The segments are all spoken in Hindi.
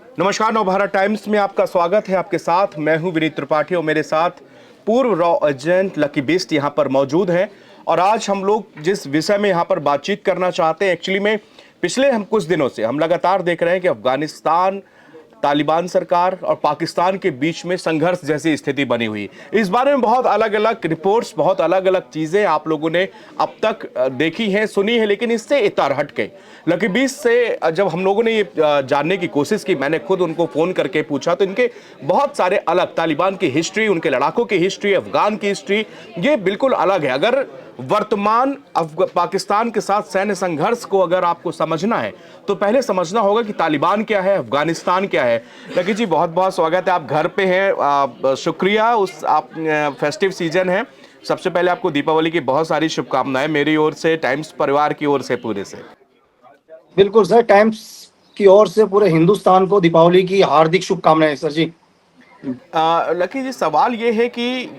नमस्कार, नवभारत टाइम्स में आपका स्वागत है। आपके साथ मैं हूं विनीत त्रिपाठी और मेरे साथ पूर्व रॉ एजेंट लकी बिस्ट यहां पर मौजूद हैं। और आज हम लोग जिस विषय में यहां पर बातचीत करना चाहते हैं, एक्चुअली में पिछले हम कुछ दिनों से हम लगातार देख रहे हैं कि अफगानिस्तान, तालिबान सरकार और पाकिस्तान के बीच में संघर्ष जैसी स्थिति बनी हुई। इस बारे में बहुत अलग अलग रिपोर्ट्स, बहुत अलग अलग चीजें आप लोगों ने अब तक देखी हैं, सुनी है, लेकिन इससे इतर हट के लकी बीस से जब हम लोगों ने ये जानने की कोशिश की, मैंने खुद उनको फोन करके पूछा, तो इनके बहुत सारे अलग तालिबान की हिस्ट्री, उनके लड़ाकों की हिस्ट्री, अफगान की हिस्ट्री ये बिल्कुल अलग है। अगर वर्तमान पाकिस्तान के साथ सैन्य संघर्ष को अगर आपको समझना है तो पहले समझना होगा कि तालिबान क्या है, अफगानिस्तान क्या है। लकी जी, बहुत बहुत स्वागत है, आप घर पे हैं। शुक्रिया। उस आप फेस्टिव सीजन है, सबसे पहले आपको दीपावली की बहुत सारी शुभकामनाएं मेरी ओर से, टाइम्स परिवार की ओर से, पूरे से। बिल्कुल सर, टाइम्स की ओर से पूरे हिंदुस्तान को दीपावली की हार्दिक शुभकामनाएं सर जी। लकी जी, सवाल ये है कि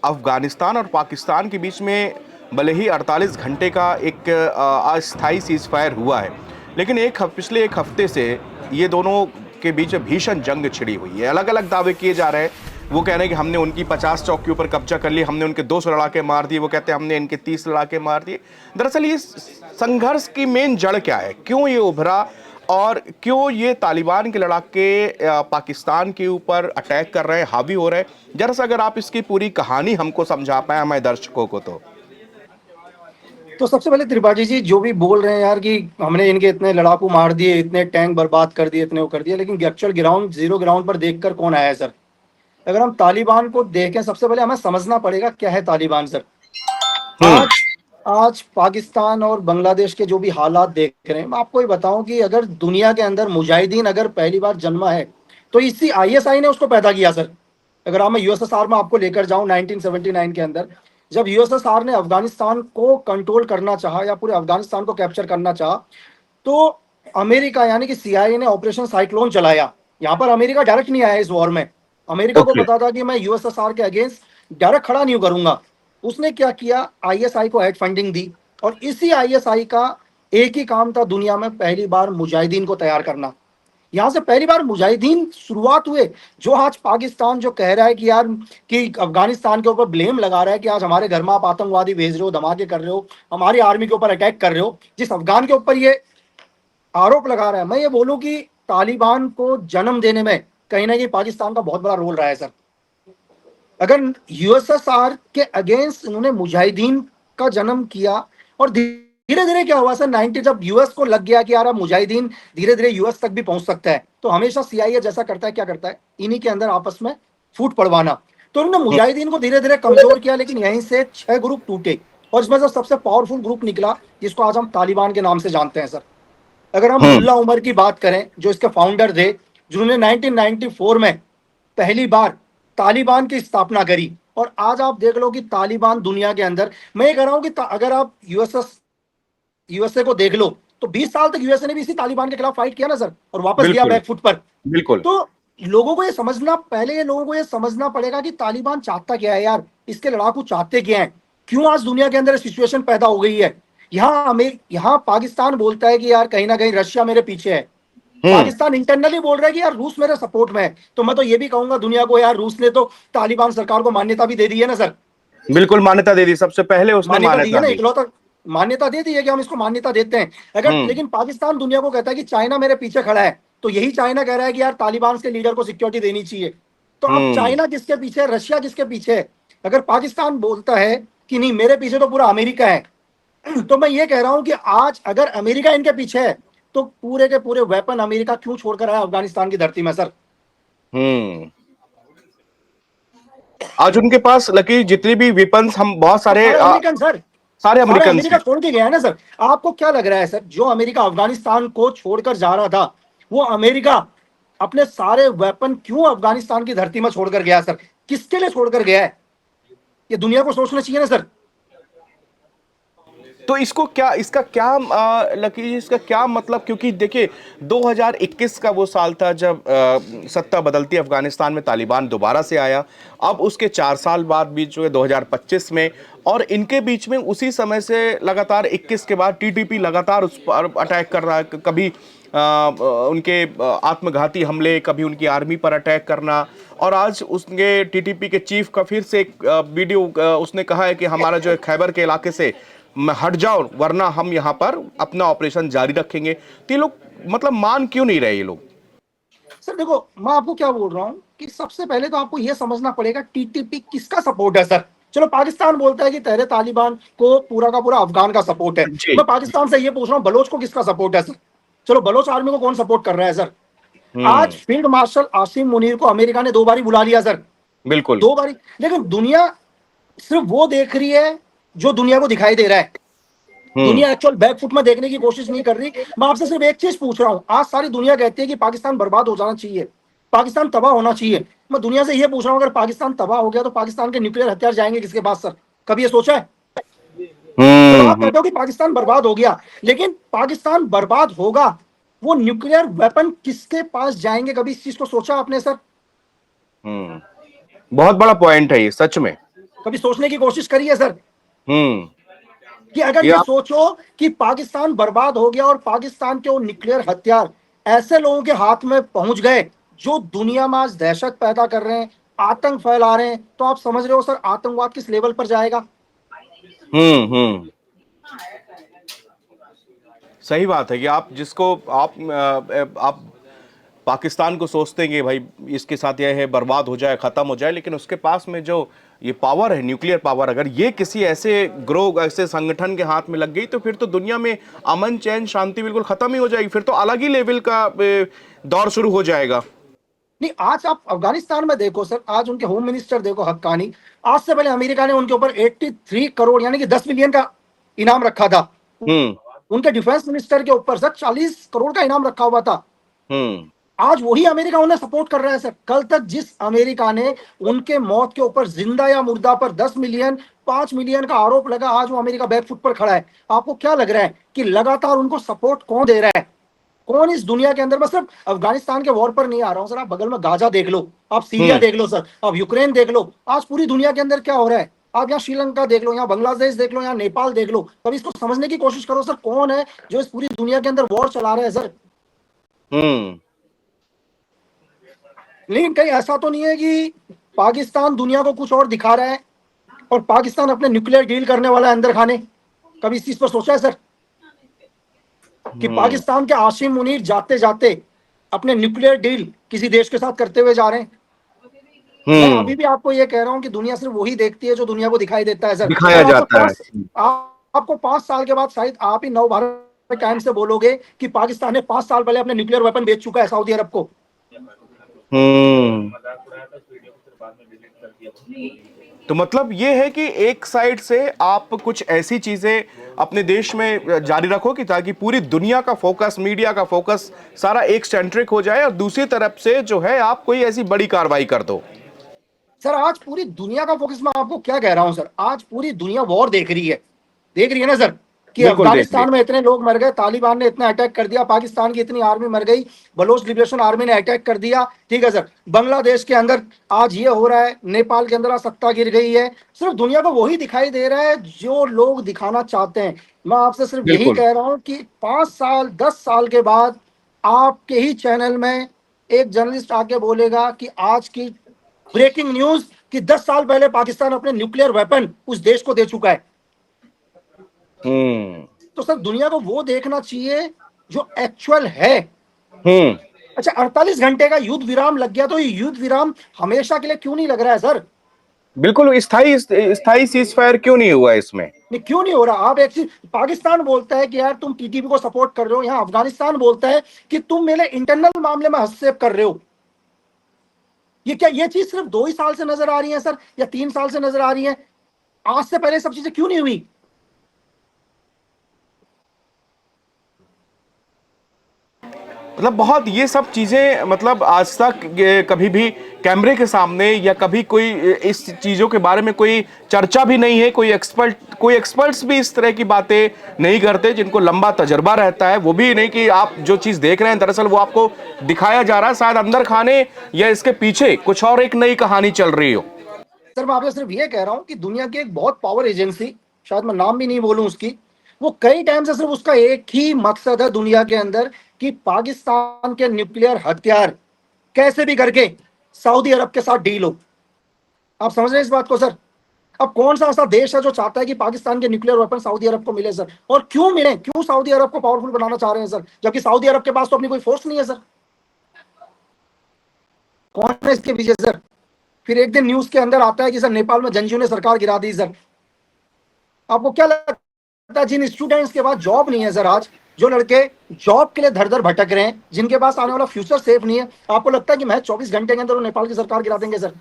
अफगानिस्तान और पाकिस्तान के बीच में भले ही 48 घंटे का एक अस्थायी सीज फायर हुआ है, लेकिन पिछले एक हफ्ते से ये दोनों के बीच भीषण जंग छिड़ी हुई है। अलग अलग दावे किए जा रहे हैं। वो कह रहे हैं कि हमने उनकी 50 चौकियों पर कब्जा कर लिया, हमने उनके 200 लड़ाके मार दिए। वो कहते हैं हमने इनके 30 लड़ाके मार दिए। दरअसल ये संघर्ष की मेन जड़ क्या है, क्यों ये उभरा, और क्यों ये तालिबान के लड़ाके पाकिस्तान के ऊपर अटैक कर रहे हैं, हावी हो रहे हैं? जरा सा अगर आप इसकी पूरी कहानी हमको समझा पाए, हमारे दर्शकों को। तो सबसे पहले त्रिपाठी जी, जो भी बोल रहे हैं यार कि हमने इनके इतने लड़ाकू मार दिए, इतने टैंक बर्बाद कर दिए, इतने वो कर दिए, लेकिन एक्चुअल ग्राउंड जीरो ग्राउंड पर देखकर कौन आया है सर? अगर हम तालिबान को देखें, सबसे पहले हमें समझना पड़ेगा क्या है तालिबान सर। हम्म। आज आज पाकिस्तान और बांग्लादेश के जो भी हालात देख रहे हैं, मैं आपको ये बताऊं कि अगर दुनिया के अंदर मुजाहिदीन अगर पहली बार जन्मा है तो इसी आईएसआई ने उसको पैदा किया सर। अगर मैं यूएसएसआर में आपको लेकर जाऊं 1979 के अंदर, जब यूएसएसआर ने अफगानिस्तान को कंट्रोल करना चाहा या पूरे अफगानिस्तान को कैप्चर करना चाहा, तो अमेरिका यानी कि सीआईए ने ऑपरेशन साइक्लोन चलाया। यहाँ पर अमेरिका डायरेक्ट नहीं आया इस वॉर में। अमेरिका को ओके। पता था कि मैं यूएसएसआर के अगेंस्ट डायरेक्ट खड़ा नहीं करूंगा। उसने क्या किया, आईएसआई को एड फंडिंग दी, और इसी आईएसआई का एक ही काम था दुनिया में पहली बार मुजाहिदीन को तैयार करना। यहां से पहली बार मुजाहिदीन शुरुआत हुए। जो आज पाकिस्तान जो कह रहा है कि यार कि अफगानिस्तान के ऊपर ब्लेम लगा रहा है कि आज हमारे घर में आप आतंकवादी भेज रहे हो, धमाके कर रहे हो, हमारी आर्मी के ऊपर अटैक कर रहे हो, जिस अफगान के ऊपर ये आरोप लगा रहा है, मैं ये बोलूं कि तालिबान को जन्म देने में कहीं ना कहीं पाकिस्तान का बहुत बड़ा रोल रहा है सर। अगर यूएसएसआर के अगेंस्ट इन्होंने मुजाहिदीन का जन्म किया, और धीरे धीरे क्या हुआ सर, 90 जब यूएस को लग गया कि यार अब मुजाहिदीन धीरे धीरे यूएस तक भी पहुंच सकता है, तो हमेशा सीआईए जैसा करता है, क्या करता है, इन्हीं के अंदर आपस में फूट पड़वाना। तो उन्होंने मुजाहिदीन को धीरे धीरे कमजोर किया, लेकिन यहीं से 6 ग्रुप टूटे, और इसमें से सबसे पावरफुल ग्रुप निकला जिसको आज हम तालिबान के नाम से जानते हैं सर। अगर हम हम्म। मुल्ला उमर की बात करें, जो इसके फाउंडर थे, जिन्होंने 1994 में पहली बार तालिबान की स्थापना करी, और आज आप देख लो कि तालिबान दुनिया के अंदर, मैं ये कह रहा हूं कि अगर आप यूएसए को देख लो, तो 20 साल तक यूएसए ने भी इसी तालिबान के खिलाफ फाइट किया ना सर, और वापस गया बिल्कुल। बैकफुट पर। बिल्कुल। तो लोगों को ये समझना, पहले ये लोगों को ये समझना पड़ेगा कि तालिबान चाहता क्या है यार, इसके लड़ाकू चाहते क्या है, क्यों आज दुनिया के अंदर सिचुएशन पैदा हो गई है। यहाँ पाकिस्तान बोलता है कि यार कहीं ना कहीं रशिया मेरे पीछे है, हम्म। पाकिस्तान इंटरनली बोल रहा है कि यार रूस मेरे सपोर्ट में है। तो मैं तो ये भी कहूंगा दुनिया को, यार रूस ने तो तालिबान सरकार को मान्यता भी दे दी है ना सर। बिल्कुल, मान्यता दे दी, सबसे पहले उसने मान्यता दी है मान्यता ना, दी। इकलौता मान्यता दे दी है कि हम इसको मान्यता देते हैं। अगर हम्म। लेकिन पाकिस्तान दुनिया को कहता है कि चाइना मेरे पीछे खड़ा है, तो यही चाइना कह रहा है कि यार तालिबान के लीडर को सिक्योरिटी देनी चाहिए। तो अब हम्म। चाइना किसके पीछे है, रशिया किसके पीछे है? अगर पाकिस्तान बोलता है कि नहीं मेरे पीछे तो पूरा अमेरिका है, तो मैं ये कह रहा हूं कि आज अगर अमेरिका इनके पीछे है, तो पूरे के पूरे वेपन अमेरिका क्यों छोड़कर आया अफगानिस्तान की धरती में सर? हम्म। आज उनके पास लकी जितनी भी वेपन्स, हम बहुत वो सारे सारे अमेरिकन सर, सारे सारे अमेरिकन अमेरिका हैं। छोड़ के गया है ना सर। आपको क्या लग रहा है सर, जो अमेरिका अफगानिस्तान को छोड़कर जा रहा था, वो अमेरिका अपने सारे वेपन क्यों अफगानिस्तान की धरती में छोड़कर गया सर? किसके लिए छोड़कर गया है, ये दुनिया को सोचना चाहिए ना सर। तो इसको क्या, इसका क्या लकी जी, इसका क्या मतलब? क्योंकि देखिए, 2021 का वो साल था जब सत्ता बदलती अफगानिस्तान में, तालिबान दोबारा से आया। अब उसके 4 साल बाद बीत चुके 2025 में, और इनके बीच में उसी समय से लगातार 21 के बाद टीटीपी लगातार उस पर अटैक कर रहा है। कभी उनके आत्मघाती हमले, कभी उनकी आर्मी पर अटैक करना, और आज उसने टीटीपी के चीफ का फिर से एक वीडियो उसने कहा है कि हमारा जो है खैबर के इलाके से हट जाओ वरना हम यहाँ पर अपना ऑपरेशन जारी रखेंगे। तो ये लोग मतलब मान क्यों नहीं रहे ये लोग? सर देखो, मैं आपको क्या बोल रहा हूँ कि सबसे पहले तो आपको यह समझना पड़ेगा टीटीपी किसका सपोर्ट है सर। चलो, पाकिस्तान बोलता है कि तहरे तालिबान को पूरा का पूरा अफगान का सपोर्ट है। जी। मैं पाकिस्तान से ये पूछ रहा हूँ, बलोच को किसका सपोर्ट है सर? चलो, बलोच आर्मी को कौन सपोर्ट कर रहा है सर? आज फील्ड मार्शल आसिम मुनीर को अमेरिका ने 2 बारी बुला लिया सर, बिल्कुल। 2 बारी। लेकिन दुनिया सिर्फ वो देख रही है जो दुनिया को दिखाई दे रहा है। दुनिया एक्चुअल बैकफुट में देखने की कोशिश नहीं कर रही। मैं आपसे सिर्फ एक चीज पूछ रहा हूं, आज सारी दुनिया कहती है कि पाकिस्तान बर्बाद हो जाना चाहिए, पाकिस्तान तबाह होना चाहिए। मैं दुनिया से ये पूछ रहा हूं, अगर पाकिस्तान तबाह हो गया तो पाकिस्तान के न्यूक्लियर हथियार जाएंगे किसके पास सर? कभी ये सोचा है? चलो, आप कहते हो कि पाकिस्तान बर्बाद हो गया, लेकिन पाकिस्तान बर्बाद होगा, वो न्यूक्लियर वेपन किसके पास जाएंगे? कभी इस चीज को सोचा आपने सर? बहुत बड़ा पॉइंट है ये, सच में। कभी सोचने की कोशिश करिए सर हम्म कि अगर ये ये आप सोचो कि पाकिस्तान बर्बाद हो गया और पाकिस्तान के वो न्यूक्लियर हथियार ऐसे लोगों के हाथ में पहुंच गए जो दुनिया में आज दहशत पैदा कर रहे हैं, आतंक फैला रहे हैं, तो आप समझ रहे हो सर आतंकवाद किस लेवल पर जाएगा? हम्म सही बात है कि आप जिसको आप पाकिस्तान को सोचते हैं कि भाई इसके साथ यह है बर्बाद हो जाए, खत्म हो जाए, लेकिन उसके पास में जो ये पावर है, न्यूक्लियर पावर, अगर ये किसी ऐसे ग्रोह, ऐसे संगठन के हाथ में लग गई तो फिर तो दुनिया में अमन चैन शांति बिल्कुल खत्म ही हो जाएगी। फिर तो अलग ही लेवल का दौर शुरू हो जाएगा। नहीं, आज आप अफगानिस्तान में देखो सर, आज उनके होम मिनिस्टर देखो हक्कानी, आज से पहले अमेरिका ने उनके ऊपर 83 करोड़ यानी कि 10 मिलियन का इनाम रखा था। हम्म उनके डिफेंस मिनिस्टर के ऊपर सर 40 करोड़ का इनाम रखा हुआ था। हम्म आज वही अमेरिका उन्हें सपोर्ट कर रहा है सर। कल तक जिस अमेरिका ने उनके मौत के ऊपर जिंदा या मुर्दा पर 10 मिलियन 5 मिलियन का आरोप लगा, आज वो अमेरिका बैकफुट पर खड़ा है। आपको क्या लग रहा है कि लगातार उनको सपोर्ट कौन दे रहा है? कौन इस दुनिया के अंदर? मैं सिर्फ अफगानिस्तान के वॉर पर नहीं आ रहा हूं सर, आप बगल में गाजा देख लो, आप सीरिया देख लो सर, आप यूक्रेन देख लो, आज पूरी दुनिया के अंदर क्या हो रहा है। आप यहाँ श्रीलंका देख लो, यहाँ बांग्लादेश देख लो, यहाँ नेपाल देख लो। कभी इसको समझने की कोशिश करो सर, कौन है जो इस पूरी दुनिया के अंदर वॉर चला रहा है सर? लेकिन कहीं ऐसा तो नहीं है कि पाकिस्तान दुनिया को कुछ और दिखा रहा है और पाकिस्तान अपने न्यूक्लियर डील करने वाला है अंदर खाने? कभी इस चीज पर सोचा है सर कि पाकिस्तान के आसिम मुनीर जाते जाते अपने न्यूक्लियर डील किसी देश के साथ करते हुए जा रहे हैं? मैं अभी भी आपको ये कह रहा हूं कि दुनिया सिर्फ वही देखती है जो दुनिया को दिखाई देता है सर। दिखाया और जाता है। आपको 5 साल के बाद शायद आप ही नव भारत टाइम से बोलोगे कि पाकिस्तान ने 5 साल पहले अपने न्यूक्लियर वेपन बेच चुका है सऊदी अरब को। तो मतलब ये है कि एक साइड से आप कुछ ऐसी चीजें अपने देश में जारी रखो कि ताकि पूरी दुनिया का फोकस, मीडिया का फोकस सारा एक सेंट्रिक हो जाए, और दूसरी तरफ से जो है आप कोई ऐसी बड़ी कार्रवाई कर दो। सर आज पूरी दुनिया का फोकस, मैं आपको क्या कह रहा हूं सर, आज पूरी दुनिया वॉर देख रही है, देख रही है ना सर, कि अफगानिस्तान में इतने लोग मर गए, तालिबान ने इतना अटैक कर दिया, पाकिस्तान की इतनी आर्मी मर गई, बलोच लिबरेशन आर्मी ने अटैक कर दिया, ठीक है सर, बांग्लादेश के अंदर आज ये हो रहा है, नेपाल के अंदर सत्ता गिर गई है। सिर्फ दुनिया को वही दिखाई दे रहा है जो लोग दिखाना चाहते हैं। मैं आपसे सिर्फ यही कह रहा हूं कि 5 साल 10 साल के बाद आपके ही चैनल में एक जर्नलिस्ट आके बोलेगा कि आज की ब्रेकिंग न्यूज कि 10 साल पहले पाकिस्तान अपने न्यूक्लियर वेपन उस देश को दे चुका है। तो सर दुनिया को वो देखना चाहिए जो एक्चुअल है। अच्छा, 48 घंटे का युद्ध विराम लग गया, तो ये युद्ध विराम हमेशा के लिए क्यों नहीं लग रहा है सर? बिल्कुल, स्थायी सीज फायर क्यों नहीं हुआ इसमें? नहीं, क्यों नहीं हो रहा? आप एक चीज, पाकिस्तान बोलता है कि यार तुम टीटीपी को सपोर्ट कर रहे हो, यहाँ अफगानिस्तान बोलता है कि तुम मेरे इंटरनल मामले में हस्तक्षेप कर रहे हो। ये क्या, ये चीज सिर्फ 2 ही साल से नजर आ रही है सर, या 3 साल से नजर आ रही है? आज से पहले सब चीजें क्यों नहीं हुई? मतलब बहुत ये सब चीजें, मतलब आज तक कभी भी कैमरे के सामने या कभी कोई इस चीजों के बारे में कोई चर्चा भी नहीं है। कोई एक्सपर्ट्स भी इस तरह की बातें नहीं करते जिनको लंबा तजर्बा रहता है। वो भी नहीं कि आप जो चीज देख रहे हैं दरअसल वो आपको दिखाया जा रहा है, शायद अंदर खाने या इसके पीछे कुछ और एक नई कहानी चल रही हो। सर मैं आपसे सिर्फ ये कह रहा हूं कि दुनिया की एक बहुत पावर एजेंसी, शायद मैं नाम भी नहीं बोलूं उसकी, वो कई टाइम से सिर्फ उसका एक ही मकसद है दुनिया के अंदर कि पाकिस्तान के न्यूक्लियर हथियार कैसे भी करके सऊदी अरब के साथ डील हो। आप समझ रहे हैं इस बात को सर? अब कौन सा ऐसा देश है जो चाहता है कि पाकिस्तान के न्यूक्लियर वेपन सऊदी अरब को मिले सर? और क्यों मिले? क्यों सऊदी अरब को पावरफुल बनाना चाह रहे हैं सर, जबकि सऊदी अरब के पास तो अपनी कोई फोर्स नहीं है सर? कौन है इसके पीछे सर? फिर एक दिन न्यूज के अंदर आता है कि सर नेपाल में जंजीओ ने सरकार गिरा दी सर। आपको क्या लगता है जिन स्टूडेंट्स के पास जॉब नहीं है सर, आज जो लड़के जॉब के लिए धर धर भटक रहे हैं, जिनके पास आने वाला फ्यूचर सेफ नहीं है, आपको लगता है कि मैं 24 घंटे के अंदर वो नेपाल की सरकार गिरा देंगे सर?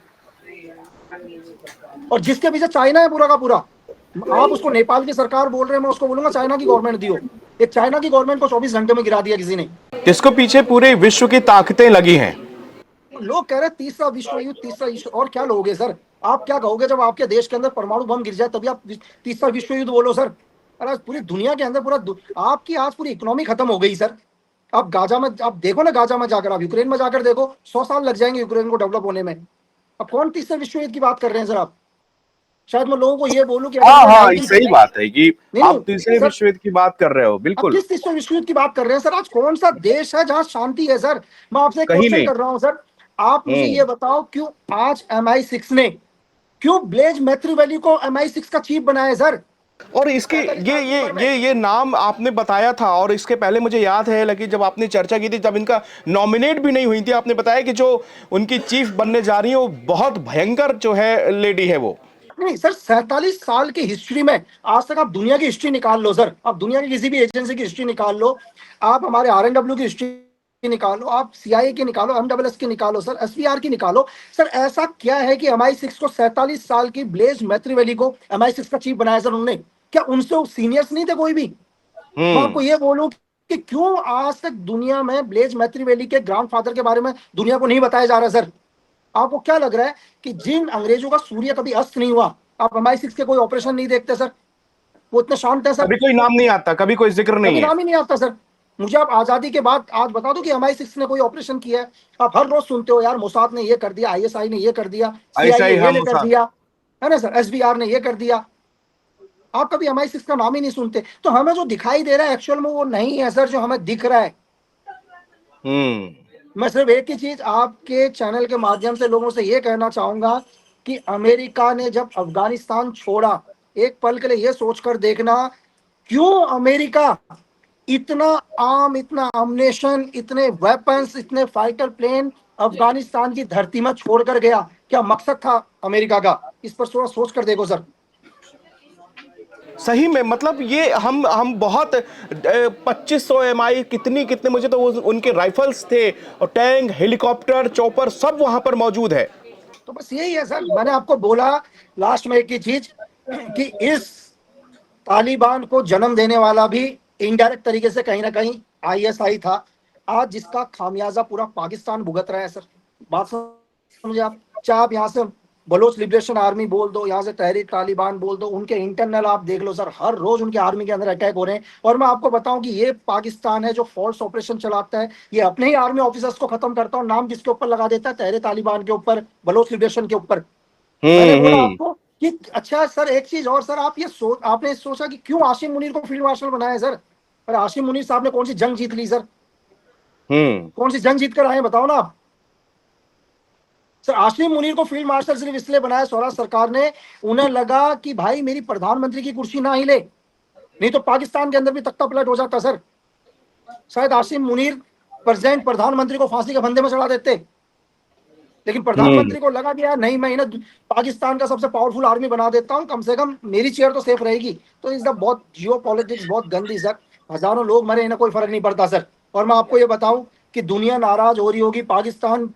और जिसके पीछे चाइना है पूरा का पूरा, आप उसको नेपाल की सरकार बोल रहे हैं, मैं उसको बोलूंगा चाइना की गवर्नमेंट दियो। एक चाइना की गवर्नमेंट को 24 घंटे में गिरा दिया किसी ने। इसको पीछे पूरे विश्व की ताकतें लगी हैं। लोग कह रहे हैं तीसरा विश्व युद्ध, तीसरा विश्व, और क्या लोगे सर? आप क्या कहोगे जब आपके देश के अंदर परमाणु बम गिर जाए तभी आप तीसरा विश्व युद्ध बोलो सर? अरे आज पूरी दुनिया के अंदर आपकी आज पूरी इकोनॉमी खत्म हो गई सर। आप गाजा में, आप देखो ना, गाजा में जाकर, आप यूक्रेन में जाकर देखो, 100 साल लग जाएंगे यूक्रेन को डेवलप होने में। अब कौन तीसरे विश्व युद्ध की बात कर रहे हैं सर आप? शायद मैं लोगों को ये बोलूं कि हाँ अगर हाँ, 19 सही बात है कि नहीं आप नहीं तीसरे सर, विश्व युद्ध की बात कर रहे हो, अब बिल्कुल। किस तीसरे विश्व युद्ध की बात कर रहे हैं सर? आज कौन सा देश है जहां शांति है सर? मैं आपसे एक कहीं क्वेश्चन नहीं। कर रहा हूं सर, आप मुझे ये बताओ, क्यों आज MI6 ने क्यों ब्लेज मैथ्यूवेली को MI6 का चीफ बनाया है सर? और इसके ये नाम आपने बताया था, और इसके पहले मुझे याद है लकी, जब आपने चर्चा की थी, जब इनका नॉमिनेट भी नहीं हुई थी, आपने बताया कि जो उनकी चीफ बनने जा रही है वो बहुत भयंकर जो है लेडी है वो। नहीं सर, 47 साल की हिस्ट्री में आज तक आप दुनिया की हिस्ट्री निकाल लो सर, आप दुनिया की किसी भी एजेंसी की हिस्ट्री निकाल लो, आप हमारे RNW की हिस्ट्री निकालो, आप CIA की निकालो, MSS की निकालो सर, SVR की निकालो सर, ऐसा क्या है कि MI6 को 47 साल की ब्लेज मैथ्यूवेली को MI6 का चीफ बनाया सर उन्होंने? क्या उनसे सीनियर्स नहीं थे कोई भी? मैं आपको ये बोलूं कि क्यों आज तक दुनिया में ब्लेज मैथ्यूवेली के ग्रैंडफादर के बारे में दुनिया को नहीं बताया जा रहा सर? आपको क्या लग रहा है कि जिन अंग्रेजों का सूर्य कभी अस्त नहीं हुआ, आप MI6 के कोई ऑपरेशन नहीं देखते सर? वो इतने शांत है सर, कभी कोई नाम नहीं आता, कभी कोई जिक्र नहीं कभी है। नाम ही नहीं आता सर। मुझे आप आजादी के बाद आज बता दो कि MI6 ने कोई ऑपरेशन किया है? आप हर रोज सुनते हो यार मोसाद ने ये कर दिया, ISI ने ये कर दिया, ऐसा ही CIA ये हम ने कर दिया, है ना सर, SVR ने ये कर दिया। आप कभी MI6 का नाम ही नहीं सुनते। तो हमें जो दिखाई दे रहा है एक्चुअल में वो नहीं है सर जो हमें दिख रहा है। मैं सिर्फ एक ही चीज आपके चैनल के माध्यम से लोगों से ये कहना चाहूंगा कि अमेरिका ने जब अफगानिस्तान छोड़ा, एक पल के लिए ये सोचकर देखना, क्यों अमेरिका इतना इतना अम्नेशन, इतने वेपन्स, इतने फाइटर प्लेन अफगानिस्तान की धरती में छोड़कर गया? क्या मकसद था अमेरिका का? इस पर थोड़ा सोच कर देखो सर। सही में, मतलब ये हम बहुत 2500 MI कितनी कितने, मुझे तो वो उनके राइफल्स थे और टैंक, हेलीकॉप्टर, चॉपर सब वहां पर मौजूद है। तो बस यही है सर, मैंने आपको बोला लास्ट में एक ही चीज कि इस तालिबान को जन्म देने वाला भी इनडायरेक्ट तरीके से कहीं ना कहीं ISI था, आज जिसका खामियाजा पूरा पाकिस्तान भुगत रहा है सर। बात समझे आप? चाहे आप यहाँ से बलोच लिबरेशन आर्मी बोल दो, यहाँ से तहरीक तालिबान बोल दो, उनके इंटरनल आप देख लो सर, हर रोज उनके आर्मी के अंदर अटैक हो रहे हैं। और मैं आपको बताऊं कि ये पाकिस्तान है जो फॉल्स ऑपरेशन चलाता है, ये अपने ही आर्मी ऑफिसर्स को खत्म करता हूँ, नाम जिसके ऊपर लगा देता है, तहरीक तालिबान के ऊपर, बलोच लिबरेशन के ऊपर। मैंने बोला हम्म। आपको कि अच्छा सर एक चीज और सर, आप ये आपने सोचा कि क्यों आसिम मुनीर को फील्ड मार्शल बनाया सर? अरे आसिम मुनीर साहब ने कौन सी जंग जीत ली सर? कौन सी जंग जीत कर आए हैं बताओ ना आप? सर आसिम मुनीर को फील्ड मार्शल सिर्फ इसलिए बनाया स्वराज सरकार ने, उन्हें लगा कि भाई मेरी प्रधानमंत्री की कुर्सी ना हिले, नहीं तो पाकिस्तान के अंदर भी तख्ता पलट हो जाता सर। शायद आसिम मुनीर प्रेसिडेंट प्रधानमंत्री को फांसी के फंदे में चढ़ा देते, लेकिन प्रधानमंत्री को लगा कि यार नहीं, मैं इन्हें पाकिस्तान का सबसे पावरफुल आर्मी बना देता हूं, कम से कम मेरी चेयर तो सेफ रहेगी। तो इस बहुत जियो पॉलिटिक्स बहुत गंदी सर, हजारों लोग मरे, इन्हें कोई फर्क नहीं पड़ता सर। और मैं आपको ये बताऊं कि दुनिया नाराज हो रही होगी, पाकिस्तान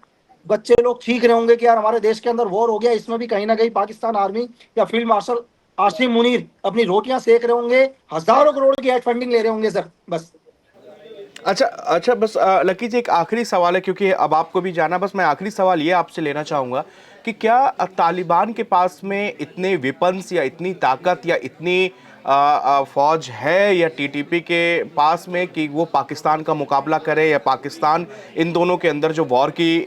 बच्चे लोग चीख रहे होंगे कि यार हमारे देश के अंदर वॉर हो गया, इसमें भी कहीं ना कहीं पाकिस्तान आर्मी या फील्ड मार्शल आसिम मुनीर अपनी रोटियां सेक रहे होंगे, हजारों करोड़ की एड फंडिंग ले रहे होंगे सर। बस अच्छा अच्छा, बस लकी जी एक आखिरी सवाल है, क्योंकि अब आपको भी जाना, बस मैं आखिरी सवाल ये आपसे लेना चाहूंगा कि क्या तालिबान के पास में इतने वेपन्स या इतनी ताकत या इतनी फौज है या टीटीपी के पास में कि वो पाकिस्तान का मुकाबला करे, या पाकिस्तान इन दोनों के अंदर जो वॉर की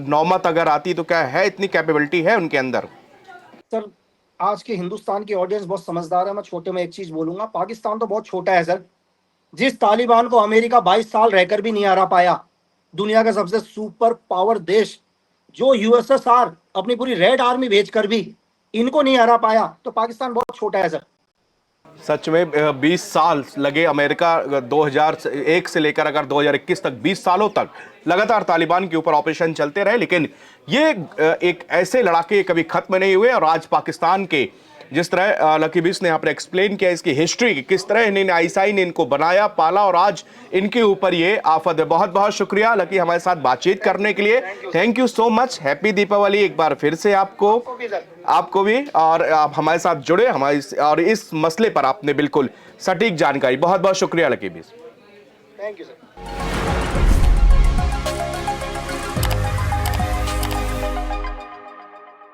नौबत अगर आती तो क्या है, इतनी कैपेबिलिटी है उनके अंदर? सर आज के हिंदुस्तान की ऑडियंस बहुत समझदार है, मैं छोटे में एक चीज बोलूंगा, पाकिस्तान तो बहुत छोटा है सर। जिस तालिबान को अमेरिका 22 साल रहकर भी नहीं हरा पाया, दुनिया का सबसे सुपर पावर देश जो यूएसएसआर अपनी पूरी रेड आर्मी भेजकर भी इनको नहीं हरा पाया, तो पाकिस्तान बहुत छोटा है सर। सच में 20 साल लगे अमेरिका 2001 से लेकर अगर 2021 तक 20 सालों तक लगातार तालिबान के ऊपर ऑपरेशन चलते रहे, लेकिन ये एक ऐसे लड़ाके कभी खत्म नहीं हुए। और आज पाकिस्तान के जिस तरह लकी बीस ने यहाँ पर एक्सप्लेन किया इसकी हिस्ट्री की, किस तरह इन्हें आईएसआई ने इनको बनाया पाला और आज इनके ऊपर ये आफत है। बहुत बहुत शुक्रिया लकी हमारे साथ बातचीत करने के लिए। Thank you so much. Happy Deepavali एक बार फिर से आपको भी और आप हमारे साथ जुड़े हमारे और इस मसले पर आपने बिल्कुल सटीक जानकारी। बहुत बहुत शुक्रिया लकी बीस। Thank you sir.